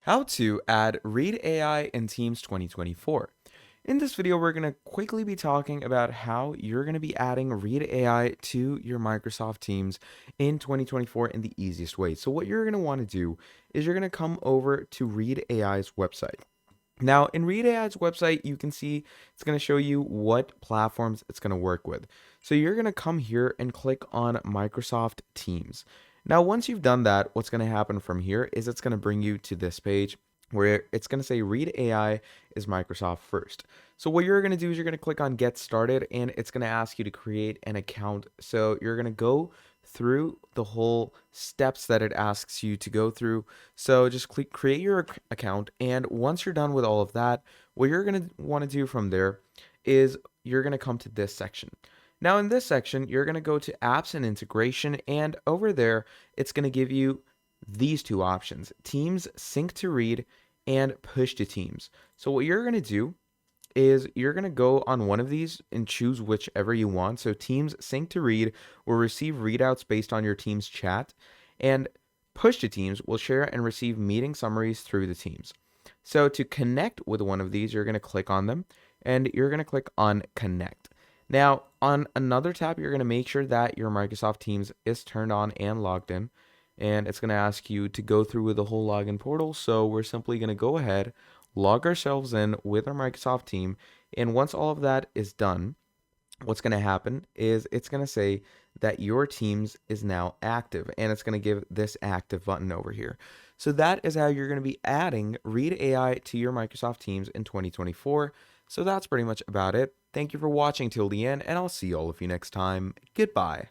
How to add Read AI in Teams 2024. In this video, we're going to quickly be talking about how you're going to be adding Read AI to your Microsoft Teams in 2024 in the easiest way. So what you're going to want to do is you're going to come over to Read AI's website. Now, in Read AI's website, you can see it's going to show you what platforms it's going to work with. So you're going to come here and click on Microsoft Teams. Now, once you've done that, what's going to happen from here is it's going to bring you to this page where it's going to say Read AI is Microsoft first. So what you're going to do is you're going to click on Get Started, and it's going to ask you to create an account. So you're going to go through the whole steps that it asks you to go through. So just click create your account, and once you're done with all of that, what you're going to want to do from there is you're going to come to this section. Now in this section, you're going to go to apps and integration, and over there, it's going to give you these two options: Teams Sync to Read and Push to Teams. So what you're going to do is you're going to go on one of these and choose whichever you want. So Teams Sync to Read will receive readouts based on your team's chat, and Push to Teams will share and receive meeting summaries through the Teams. So to connect with one of these, you're going to click on them, and you're going to click on Connect. Now, on another tab, you're going to make sure that your Microsoft Teams is turned on and logged in, and it's going to ask you to go through with the whole login portal. So we're simply going to go ahead, log ourselves in with our Microsoft team, and once all of that is done, what's going to happen is it's going to say that your Teams is now active, and it's going to give this active button over here. So that is how you're going to be adding Read AI to your Microsoft Teams in 2024. So that's pretty much about it. Thank you for watching till the end, and I'll see all of you next time. Goodbye.